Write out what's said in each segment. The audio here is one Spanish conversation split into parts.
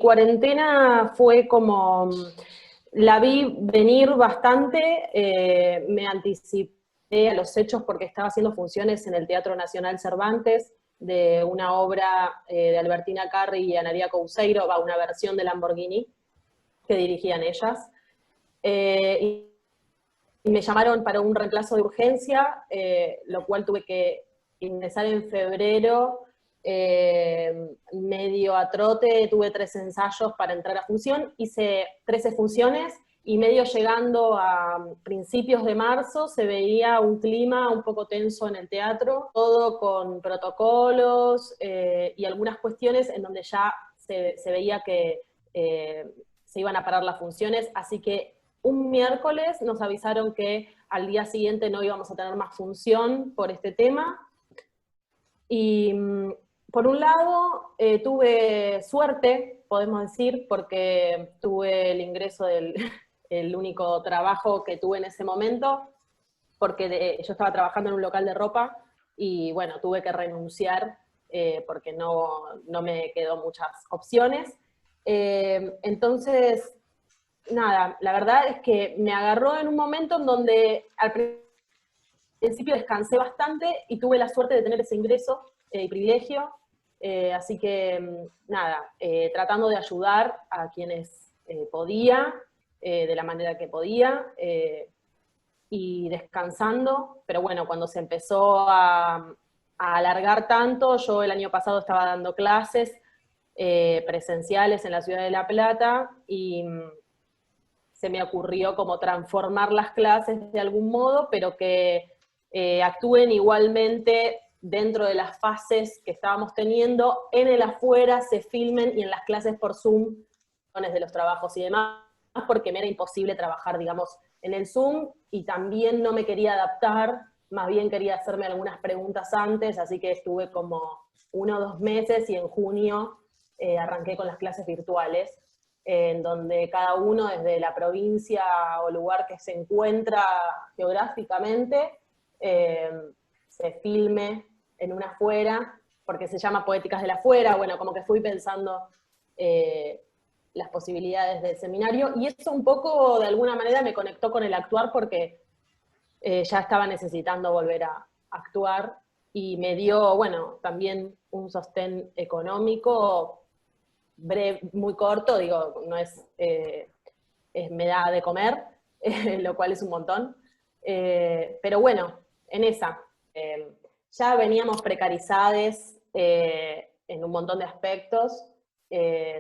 cuarentena fue como, la vi venir bastante, me anticipé a los hechos porque estaba haciendo funciones en el Teatro Nacional Cervantes de una obra de Albertina Carri y Analia Couceiro, una versión de Lamborghini que dirigían ellas. Y me llamaron para un reemplazo de urgencia, lo cual tuve que ingresar en febrero, medio a trote, tuve 3 ensayos para entrar a función, hice 13 funciones y medio llegando a principios de marzo se veía un clima un poco tenso en el teatro, todo con protocolos y algunas cuestiones en donde ya se veía que se iban a parar las funciones, así que un miércoles nos avisaron que al día siguiente no íbamos a tener más función por este tema. Y por un lado tuve suerte, podemos decir, porque tuve el ingreso del el único trabajo que tuve en ese momento, porque yo estaba trabajando en un local de ropa y bueno, tuve que renunciar porque no me quedó muchas opciones. Entonces, nada, la verdad es que me agarró en un momento en donde al principio descansé bastante y tuve la suerte de tener ese ingreso y privilegio, así que nada, tratando de ayudar a quienes podía, de la manera que podía, y descansando, pero bueno, cuando se empezó a alargar tanto, yo el año pasado estaba dando clases presenciales en la ciudad de La Plata y se me ocurrió como transformar las clases de algún modo, pero que actúen igualmente dentro de las fases que estábamos teniendo, en el afuera se filmen y en las clases por Zoom, de los trabajos y demás, porque me era imposible trabajar, digamos, en el Zoom, y también no me quería adaptar, más bien quería hacerme algunas preguntas antes, así que estuve como 1 o 2 meses, y en junio arranqué con las clases virtuales, en donde cada uno desde la provincia o lugar que se encuentra geográficamente, se filme en una afuera, porque se llama Poéticas del Afuera, bueno, como que fui pensando las posibilidades del seminario, y eso un poco, de alguna manera, me conectó con el actuar, porque ya estaba necesitando volver a actuar, y me dio, bueno, también un sostén económico breve, muy corto, digo, no es, me da de comer, lo cual es un montón, pero bueno, en esa. Ya veníamos precarizadas en un montón de aspectos,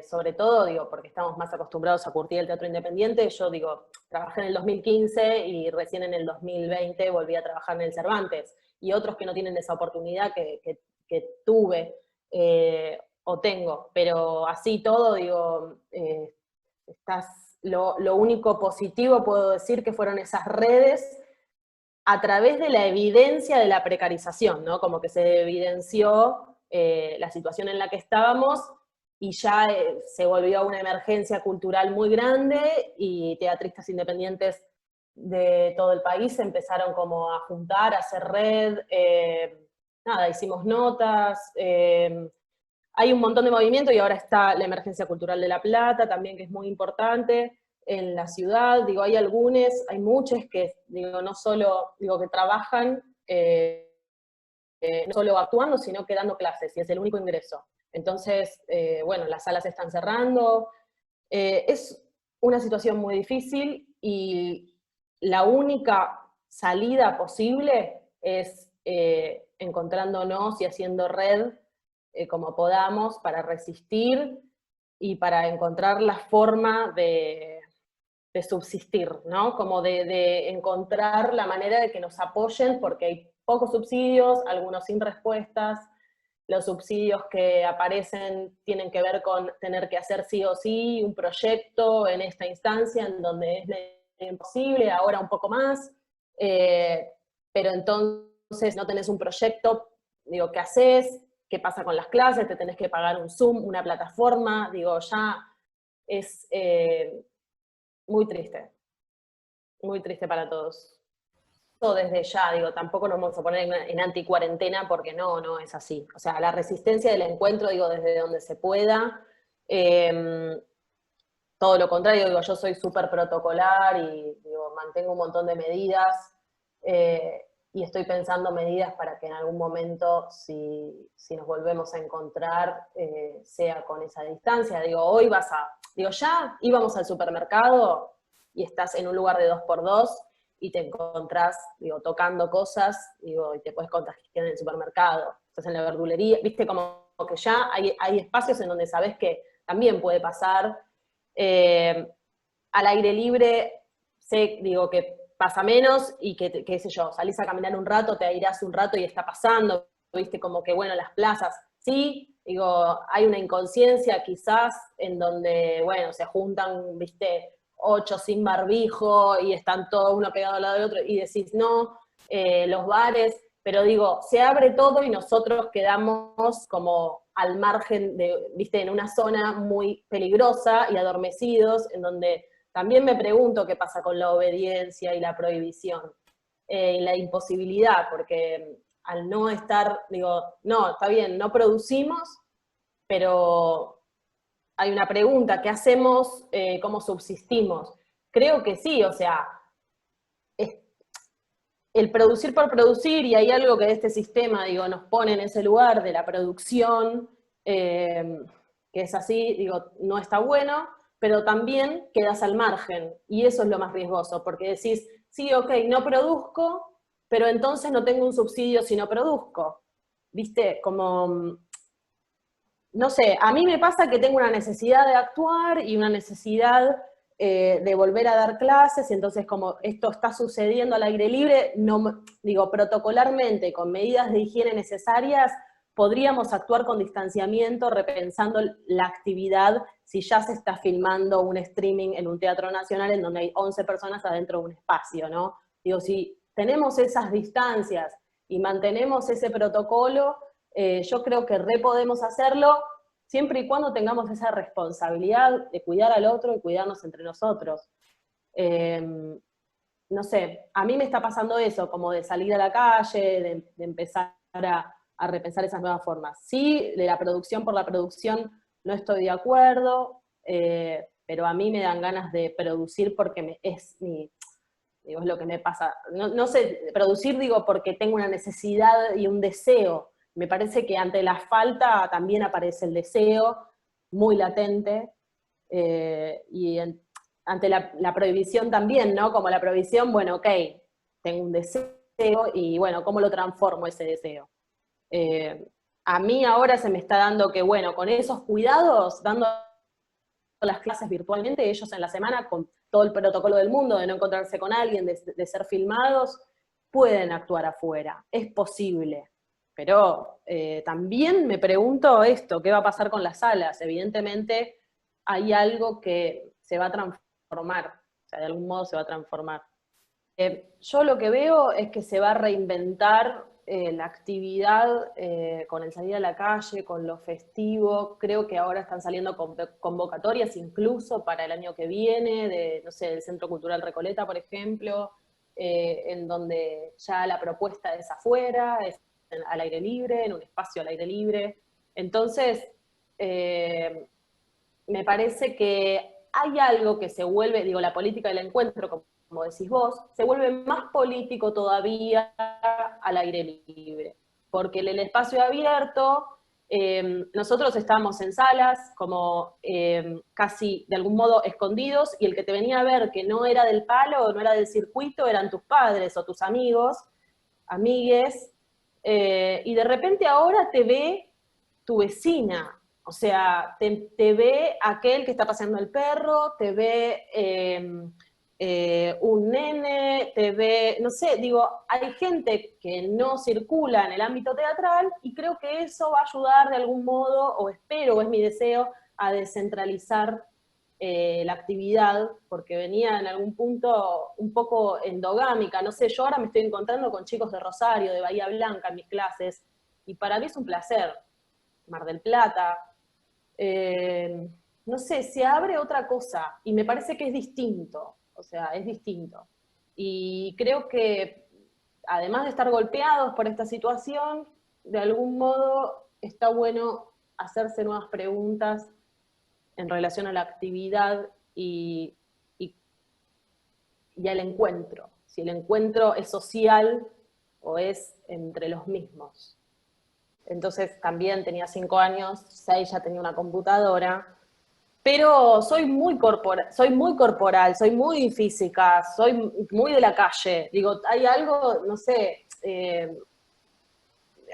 sobre todo, digo, porque estamos más acostumbrados a curtir el teatro independiente. Yo, digo, trabajé en el 2015 y recién en el 2020 volví a trabajar en el Cervantes, y otros que no tienen esa oportunidad que tuve o tengo, pero así todo, digo, lo único positivo puedo decir que fueron esas redes a través de la evidencia de la precarización, ¿no? Como que se evidenció la situación en la que estábamos, y ya se volvió una emergencia cultural muy grande, y teatristas independientes de todo el país se empezaron como a juntar, a hacer red, nada, hicimos notas, hay un montón de movimiento, y ahora está la Emergencia Cultural de La Plata también, que es muy importante en la ciudad. Digo, hay muchos que, digo, no solo, digo, que trabajan, no solo actuando, sino que dando clases, y es el único ingreso. Entonces, bueno, las salas se están cerrando. Es una situación muy difícil, y la única salida posible es encontrándonos y haciendo red como podamos para resistir y para encontrar la forma de subsistir, ¿no? Como de encontrar la manera de que nos apoyen, porque hay pocos subsidios, algunos sin respuestas. Los subsidios que aparecen tienen que ver con tener que hacer sí o sí un proyecto en esta instancia, en donde es imposible, ahora un poco más, pero entonces no tenés un proyecto, digo, ¿qué haces? ¿Qué pasa con las clases? Te tenés que pagar un Zoom, una plataforma, digo, ya es muy triste para todos. Todo desde ya, digo, tampoco nos vamos a poner en anti-cuarentena, porque no es así. O sea, la resistencia del encuentro, digo, desde donde se pueda, todo lo contrario, digo, yo soy súper protocolar y digo, mantengo un montón de medidas, y estoy pensando medidas para que en algún momento, si nos volvemos a encontrar, sea con esa distancia. Digo, ya íbamos al supermercado y estás en un lugar de 2x2 y te encontrás, digo, tocando cosas, digo, y te puedes contagiar en el supermercado, estás en la verdulería, viste, como que ya hay espacios en donde sabés que también puede pasar. Al aire libre, sé, digo, que pasa menos y que, qué sé yo, salís a caminar un rato, te airás un rato y está pasando, viste, como que, bueno, las plazas, sí, digo, hay una inconsciencia quizás en donde, bueno, se juntan, viste, 8 sin barbijo y están todos uno pegado al lado del otro y decís, no, los bares, pero digo, se abre todo y nosotros quedamos como al margen de, viste, en una zona muy peligrosa y adormecidos, en donde también me pregunto qué pasa con la obediencia y la prohibición, y la imposibilidad, porque al no estar, digo, no, está bien, no producimos, pero hay una pregunta, ¿qué hacemos? ¿Cómo subsistimos? Creo que sí, o sea, es, el producir por producir, y hay algo que de este sistema, digo, nos pone en ese lugar de la producción, que es así, digo, no está bueno, pero también quedas al margen, y eso es lo más riesgoso, porque decís, sí, ok, no produzco, pero entonces no tengo un subsidio si no produzco. ¿Viste? Como, no sé, a mí me pasa que tengo una necesidad de actuar y una necesidad de volver a dar clases, y entonces como esto está sucediendo al aire libre, no, digo, protocolarmente, con medidas de higiene necesarias, podríamos actuar con distanciamiento, repensando la actividad si ya se está filmando un streaming en un teatro nacional en donde hay 11 personas adentro de un espacio, ¿no? Digo, si tenemos esas distancias y mantenemos ese protocolo, yo creo que podemos hacerlo siempre y cuando tengamos esa responsabilidad de cuidar al otro y cuidarnos entre nosotros. No sé, a mí me está pasando eso, como de salir a la calle, de empezar a repensar esas nuevas formas. Sí, de la producción por la producción no estoy de acuerdo, pero a mí me dan ganas de producir porque digo, es lo que me pasa. No, no sé, producir digo porque tengo una necesidad y un deseo. Me parece que ante la falta también aparece el deseo, muy latente, ante la prohibición también, ¿no? Como la prohibición, bueno, ok, tengo un deseo y bueno, ¿cómo lo transformo ese deseo? Eh, a mí ahora se me está dando que, bueno, con esos cuidados, dando las clases virtualmente, ellos en la semana, con todo el protocolo del mundo, de no encontrarse con alguien, de ser filmados, pueden actuar afuera, es posible. Pero también me pregunto esto, ¿qué va a pasar con las salas? Evidentemente hay algo que se va a transformar, o sea, de algún modo se va a transformar. Yo lo que veo es que se va a reinventar la actividad con el salir a la calle, con lo festivo. Creo que ahora están saliendo convocatorias incluso para el año que viene, no sé, del Centro Cultural Recoleta, por ejemplo, en donde ya la propuesta es afuera, es al aire libre, en un espacio al aire libre. Entonces, me parece que hay algo que se vuelve, digo, la política del encuentro, como decís vos, se vuelve más político todavía al aire libre. Porque en el espacio abierto, nosotros estábamos en salas como casi de algún modo escondidos, y el que te venía a ver que no era del palo, no era del circuito, eran tus padres o tus amigos, amigues, y de repente ahora te ve tu vecina, o sea, te ve aquel que está paseando el perro, te ve un nene, te ve, no sé, digo, hay gente que no circula en el ámbito teatral y creo que eso va a ayudar de algún modo, o espero, o es mi deseo, a descentralizar la actividad, porque venía en algún punto un poco endogámica, no sé, yo ahora me estoy encontrando con chicos de Rosario, de Bahía Blanca en mis clases, y para mí es un placer. Mar del Plata, no sé, se abre otra cosa y me parece que es distinto, o sea, es distinto. Y creo que además de estar golpeados por esta situación, de algún modo está bueno hacerse nuevas preguntas en relación a la actividad y, y, y al encuentro. Si el encuentro es social o es entre los mismos. Entonces también tenía 5 años, 6 ya tenía una computadora, pero soy muy corporal, soy muy física, soy muy de la calle. Digo, hay algo, no sé,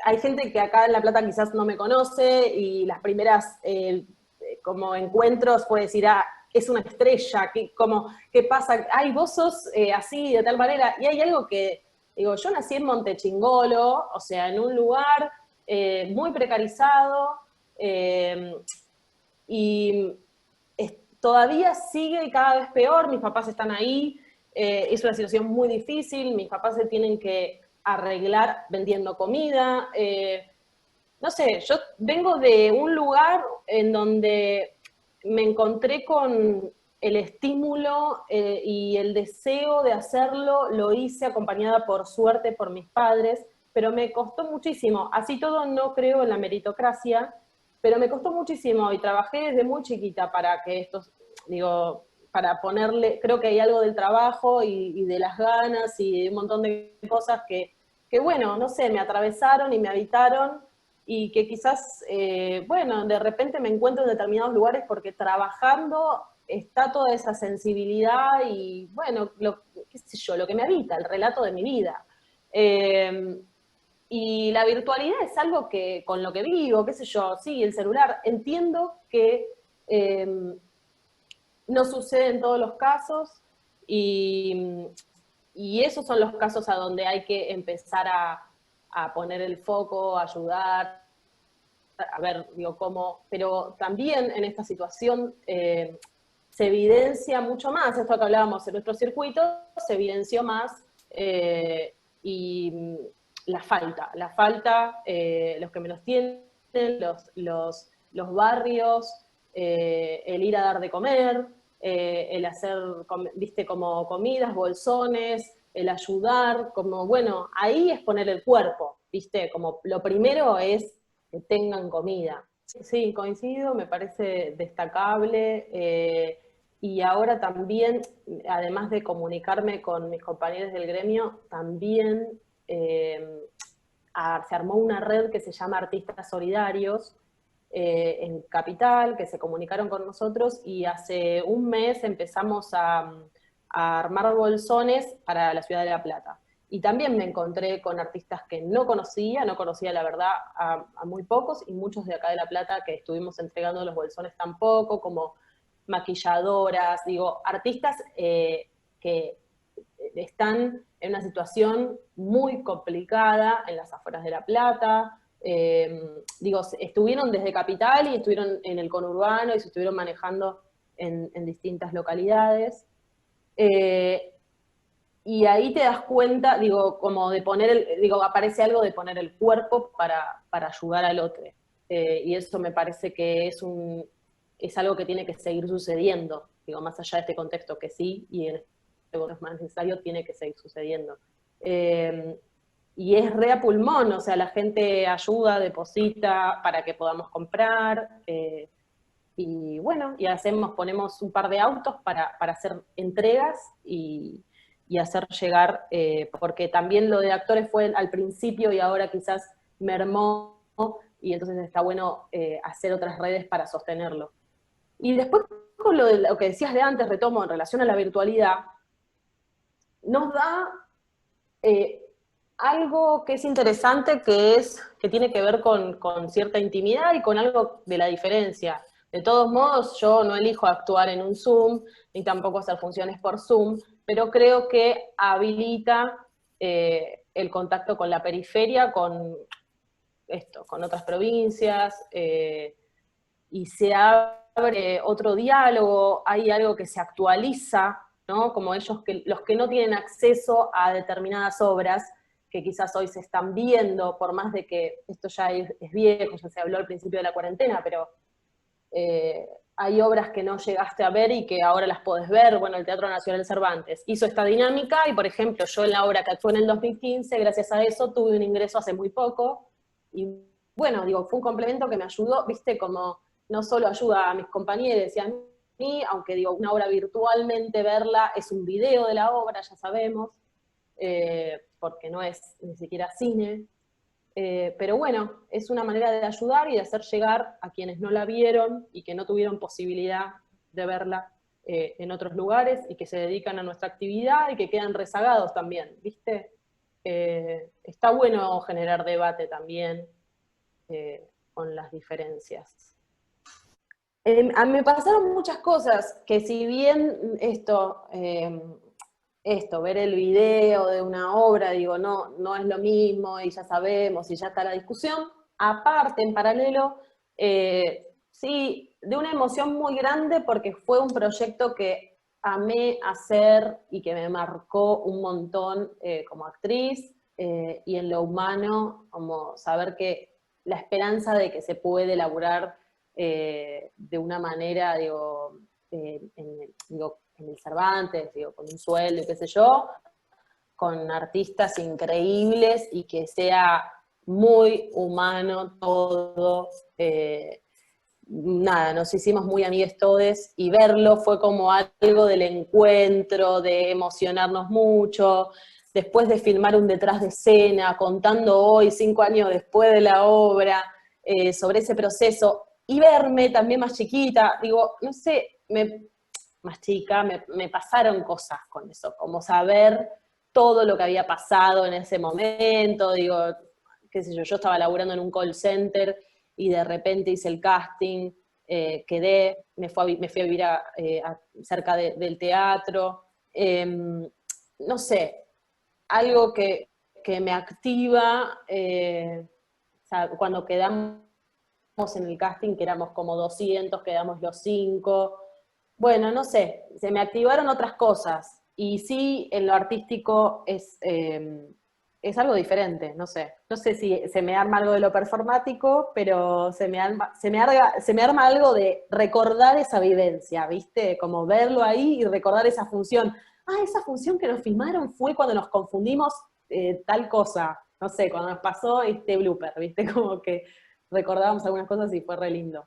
hay gente que acá en La Plata quizás no me conoce y las primeras como encuentros puede decir, ah, es una estrella, ¿qué pasa? Ay, vos sos así, de tal manera. Y hay algo que, digo, yo nací en Montechingolo, o sea, en un lugar muy precarizado, y todavía sigue y cada vez peor, mis papás están ahí, es una situación muy difícil, mis papás se tienen que arreglar vendiendo comida, no sé, yo vengo de un lugar en donde me encontré con el estímulo y el deseo de hacerlo, lo hice acompañada por suerte por mis padres, pero me costó muchísimo. Así todo no creo en la meritocracia, pero me costó muchísimo y trabajé desde muy chiquita para que esto, digo, para ponerle, creo que hay algo del trabajo y de las ganas y de un montón de cosas que bueno, no sé, me atravesaron y me habitaron y que quizás, bueno, de repente me encuentro en determinados lugares porque trabajando está toda esa sensibilidad y, bueno, qué sé yo, lo que me habita, el relato de mi vida. Y la virtualidad es algo que con lo que vivo, qué sé yo, sí, el celular. Entiendo que no sucede en todos los casos y, y esos son los casos a donde hay que empezar a poner el foco, a ayudar, a ver, digo, cómo, pero también en esta situación se evidencia mucho más, esto que hablábamos en nuestro circuito, se evidenció más y la falta, los que menos tienen, los barrios, el ir a dar de comer, el hacer, viste, como comidas, bolsones, el ayudar, como, bueno, ahí es poner el cuerpo, viste, como lo primero es que tengan comida. Sí, coincido, me parece destacable. Y ahora también, además de comunicarme con mis compañeros del gremio, también se armó una red que se llama Artistas Solidarios en Capital, que se comunicaron con nosotros y hace un mes empezamos a armar bolsones para la ciudad de La Plata. Y también me encontré con artistas que no conocía la verdad a muy pocos, y muchos de acá de La Plata que estuvimos entregando los bolsones tampoco, como maquilladoras, digo, artistas que están en una situación muy complicada en las afueras de La Plata. Digo, estuvieron desde Capital y estuvieron en el conurbano y se estuvieron manejando en distintas localidades. Y ahí te das cuenta, digo, como de poner, digo, aparece algo de poner el cuerpo para ayudar al otro. Y eso me parece que es algo que tiene que seguir sucediendo, digo, más allá de este contexto que sí, y en este contexto es más necesario, tiene que seguir sucediendo. Y es re a pulmón, o sea, la gente ayuda, deposita para que podamos comprar, y bueno, y ponemos un par de autos para hacer entregas y hacer llegar, porque también lo de actores fue al principio y ahora quizás mermó, y entonces está bueno hacer otras redes para sostenerlo. Y después, con lo que decías de antes, retomo en relación a la virtualidad, nos da eh, algo que es interesante, que tiene que ver con cierta intimidad y con algo de la diferencia. De todos modos, yo no elijo actuar en un Zoom, ni tampoco hacer funciones por Zoom, pero creo que habilita el contacto con la periferia, con otras provincias, y se abre otro diálogo, hay algo que se actualiza, ¿no? Como los que no tienen acceso a determinadas obras, que quizás hoy se están viendo, por más de que esto ya es viejo, ya se habló al principio de la cuarentena, pero hay obras que no llegaste a ver y que ahora las podés ver. Bueno, el Teatro Nacional Cervantes hizo esta dinámica y, por ejemplo, yo en la obra que actué en el 2015, gracias a eso, tuve un ingreso hace muy poco y, bueno, digo, fue un complemento que me ayudó, viste, como no solo ayuda a mis compañeros y a mí, aunque digo, una obra virtualmente verla es un video de la obra, ya sabemos, porque no es ni siquiera cine, pero bueno, es una manera de ayudar y de hacer llegar a quienes no la vieron y que no tuvieron posibilidad de verla en otros lugares y que se dedican a nuestra actividad y que quedan rezagados también, ¿viste? Está bueno generar debate también con las diferencias. A mí me pasaron muchas cosas que si bien ver el video de una obra, digo, no es lo mismo y ya sabemos y ya está la discusión, aparte, en paralelo, sí, de una emoción muy grande porque fue un proyecto que amé hacer y que me marcó un montón como actriz y en lo humano, como saber que la esperanza de que se puede elaborar de una manera, digo, en el Cervantes, digo, con un sueldo y qué sé yo, con artistas increíbles y que sea muy humano todo. Nada, nos hicimos muy amigues todes y verlo fue como algo del encuentro, de emocionarnos mucho, después de filmar un detrás de escena, contando hoy, 5 años después de la obra, sobre ese proceso, y verme también más chiquita, digo, no sé, más chica, me pasaron cosas con eso, como saber todo lo que había pasado en ese momento, digo, qué sé yo estaba laburando en un call center y de repente hice el casting, quedé, me fui a vivir cerca del teatro, no sé, algo que me activa, o sea, cuando quedamos en el casting, que éramos como 200, quedamos los 5, bueno, no sé, se me activaron otras cosas, y sí, en lo artístico es algo diferente, no sé. No sé si se me arma algo de lo performático, pero se me arma algo de recordar esa vivencia, ¿viste? Como verlo ahí y recordar esa función. Ah, esa función que nos filmaron fue cuando nos confundimos tal cosa. No sé, cuando nos pasó este blooper, ¿viste? Como que recordábamos algunas cosas y fue re lindo.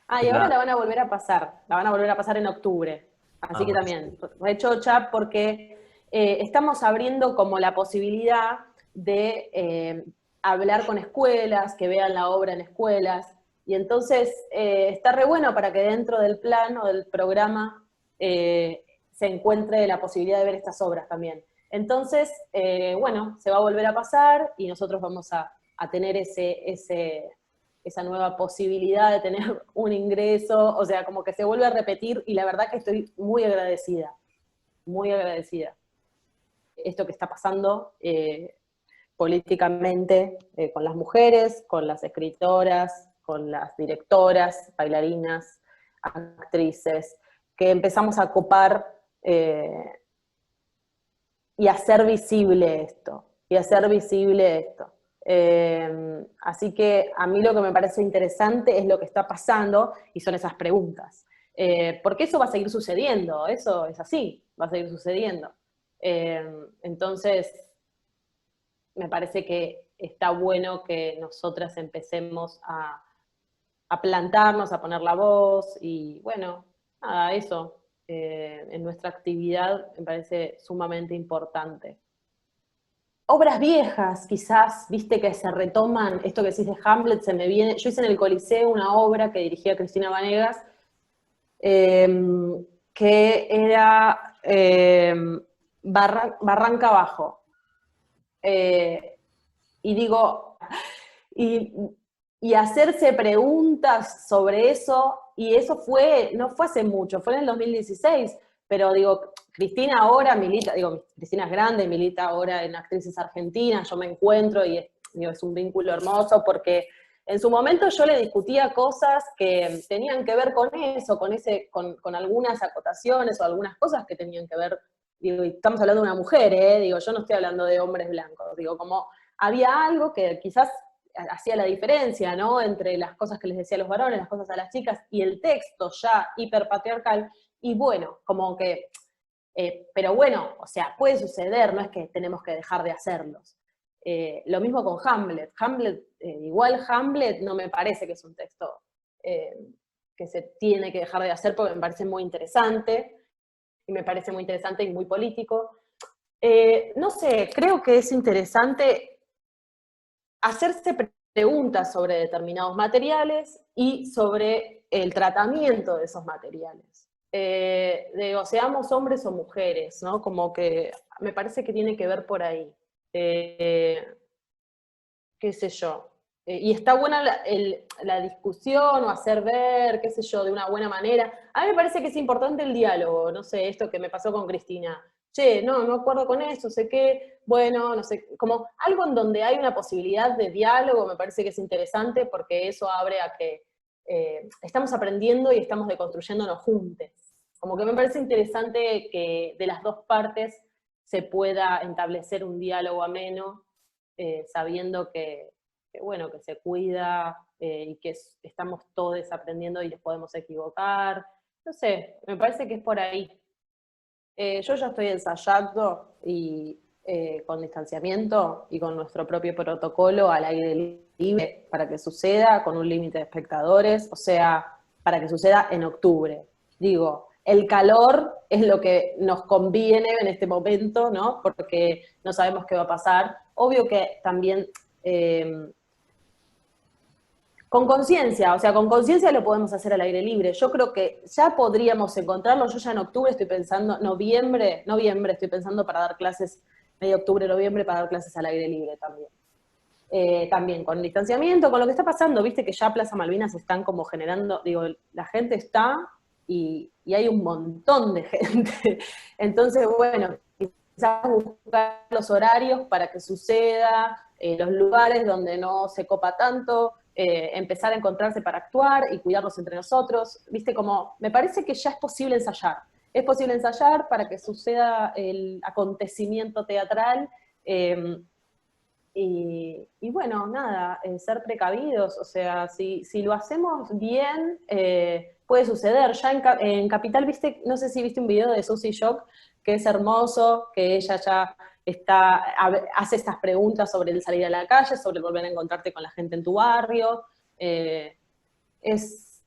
Ah, y ahora La, la van a volver a pasar, la van a volver a pasar en octubre. Así que también, re chocha, porque estamos abriendo como la posibilidad de hablar con escuelas, que vean la obra en escuelas, y entonces está re bueno para que dentro del plan o del programa se encuentre la posibilidad de ver estas obras también. Entonces, bueno, se va a volver a pasar y nosotros vamos a tener esa nueva posibilidad de tener un ingreso, o sea, como que se vuelve a repetir y la verdad que estoy muy agradecida. Esto que está pasando políticamente con las mujeres, con las escritoras, con las directoras, bailarinas, actrices, que empezamos a copar y hacer visible esto, y hacer visible esto. Así que a mí lo que me parece interesante es lo que está pasando y son esas preguntas. Porque eso va a seguir sucediendo, eso es así, va a seguir sucediendo. Entonces, me parece que está bueno que nosotras empecemos a plantarnos, a poner la voz y bueno, nada, eso en nuestra actividad me parece sumamente importante. Obras viejas, quizás, viste, que se retoman, esto que decís de Hamlet, se me viene, yo hice en el Coliseo una obra que dirigía Cristina Vanegas, eh, que era Barranca Abajo. Y digo, y, y hacerse preguntas sobre eso, y eso no fue hace mucho, fue en el 2016, pero digo, Cristina ahora milita, digo, Cristina es grande, milita ahora en Actrices Argentinas, yo me encuentro y digo, es un vínculo hermoso porque en su momento yo le discutía cosas que tenían que ver con eso, con algunas acotaciones o algunas cosas que tenían que ver, digo, y estamos hablando de una mujer, digo, yo no estoy hablando de hombres blancos, digo, como había algo que quizás hacía la diferencia, ¿no? Entre las cosas que les decía a los varones, las cosas a las chicas, y el texto ya hiperpatriarcal, y bueno, como que, pero bueno, o sea, puede suceder, no es que tenemos que dejar de hacerlos. Lo mismo con Hamlet. Hamlet, igual Hamlet no me parece que es un texto que se tiene que dejar de hacer porque me parece muy interesante, y me parece muy interesante y muy político. No sé, creo que es interesante hacerse preguntas sobre determinados materiales y sobre el tratamiento de esos materiales. Digo, seamos hombres o mujeres, ¿no? Como que me parece que tiene que ver por ahí. Qué sé yo. Y está buena la discusión o hacer ver, qué sé yo, de una buena manera. A mí me parece que es importante el diálogo, no sé, esto que me pasó con Cristina. Che, no acuerdo con eso, sé qué, bueno, no sé, como algo en donde hay una posibilidad de diálogo me parece que es interesante porque eso abre a que estamos aprendiendo y estamos deconstruyéndonos juntos. Como que me parece interesante que de las dos partes se pueda establecer un diálogo ameno, sabiendo bueno, que se cuida y que estamos todos aprendiendo y les podemos equivocar. No sé, me parece que es por ahí. Yo ya estoy ensayando y con distanciamiento y con nuestro propio protocolo al aire libre para que suceda, con un límite de espectadores, o sea, para que suceda en octubre. Digo, el calor es lo que nos conviene en este momento, ¿no? Porque no sabemos qué va a pasar. Obvio que también con conciencia, o sea, con conciencia lo podemos hacer al aire libre. Yo creo que ya podríamos encontrarlo. Yo ya en octubre estoy pensando, noviembre estoy pensando para dar clases, medio octubre, noviembre, para dar clases al aire libre también. También con distanciamiento, con lo que está pasando, viste que ya Plaza Malvinas están como generando, digo, la gente está y hay un montón de gente. Entonces, bueno, quizás buscar los horarios para que suceda, los lugares donde no se copa tanto, empezar a encontrarse para actuar y cuidarnos entre nosotros. Viste, como me parece que ya es posible ensayar. Es posible ensayar para que suceda el acontecimiento teatral. Y bueno, nada, ser precavidos, o sea, si lo hacemos bien, puede suceder. Ya en Capital, viste, no sé si viste un video de Susie Shock, que es hermoso, que ella ya hace estas preguntas sobre el salir a la calle, sobre el volver a encontrarte con la gente en tu barrio. Eh, es,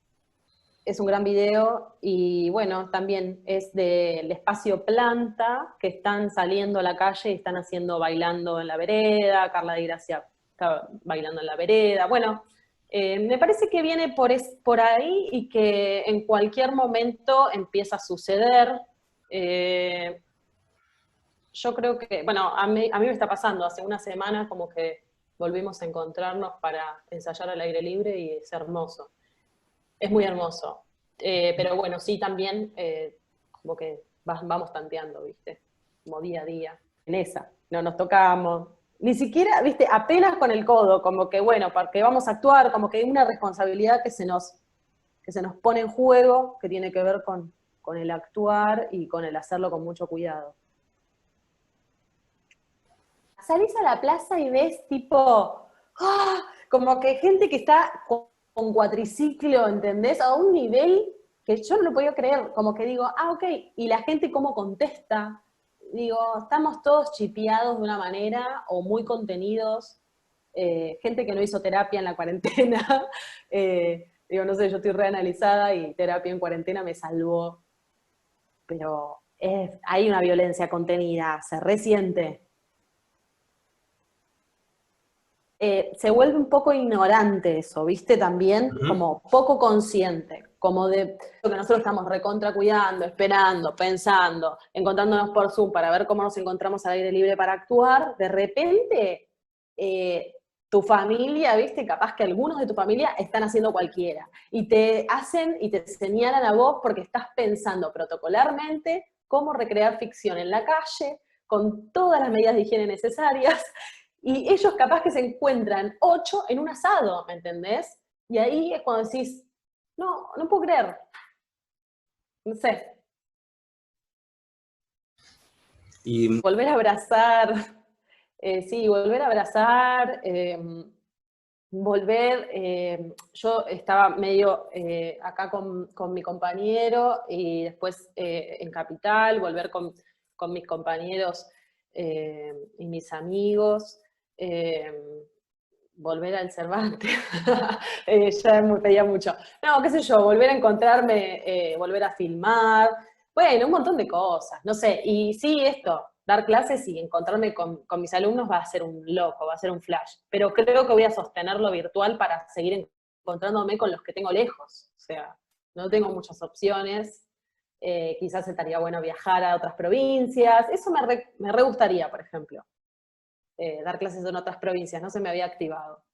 es un gran video y bueno, también es del espacio Planta, que están saliendo a la calle y están haciendo bailando en la vereda, Carla Di Gracia está bailando en la vereda, bueno, me parece que viene por ahí y que en cualquier momento empieza a suceder. Yo creo que, bueno, a mí me está pasando, hace una semana como que volvimos a encontrarnos para ensayar al aire libre y es hermoso. Es muy hermoso. Pero bueno, sí, también como que vamos tanteando, ¿viste? Como día a día. En esa. No nos tocamos. Ni siquiera, ¿viste? Apenas con el codo, como que bueno, porque vamos a actuar, como que hay una responsabilidad que se nos pone en juego, que tiene que ver con el actuar y con el hacerlo con mucho cuidado. Salís a la plaza y ves tipo, ¡ah! Como que gente que está con cuatriciclo, ¿entendés? A un nivel que yo no lo podía creer, como que digo, ok, y la gente cómo contesta, digo, estamos todos chipeados de una manera o muy contenidos, gente que no hizo terapia en la cuarentena, digo, no sé, yo estoy reanalizada y terapia en cuarentena me salvó, pero hay una violencia contenida, se resiente. Se vuelve un poco ignorante eso, ¿viste? También Ujú. como poco consciente, como de lo que nosotros estamos recontra cuidando, esperando, pensando, encontrándonos por Zoom para ver cómo nos encontramos al aire libre para actuar, de repente tu familia, ¿viste? Capaz que algunos de tu familia están haciendo cualquiera y te hacen y te señalan a vos porque estás pensando protocolarmente cómo recrear ficción en la calle, con todas las medidas de higiene necesarias, y ellos capaz que se encuentran 8 en un asado, ¿me entendés? Y ahí es cuando decís, no puedo creer, no sé, Y volver a abrazar, sí, volver a abrazar, volver, yo estaba medio acá con mi compañero y después en Capital, volver con mis compañeros y mis amigos. volver al Cervantes. Ya me pedía mucho. No, qué sé yo, volver a encontrarme, volver a filmar. Bueno, un montón de cosas, no sé. Y sí, esto, dar clases y encontrarme con mis alumnos va a ser un loco, va a ser un flash. Pero creo que voy a sostenerlo virtual para seguir encontrándome con los que tengo lejos. O sea, no tengo muchas opciones. Quizás estaría bueno viajar a otras provincias. Eso me re gustaría, por ejemplo. Dar clases en otras provincias, no se me había activado.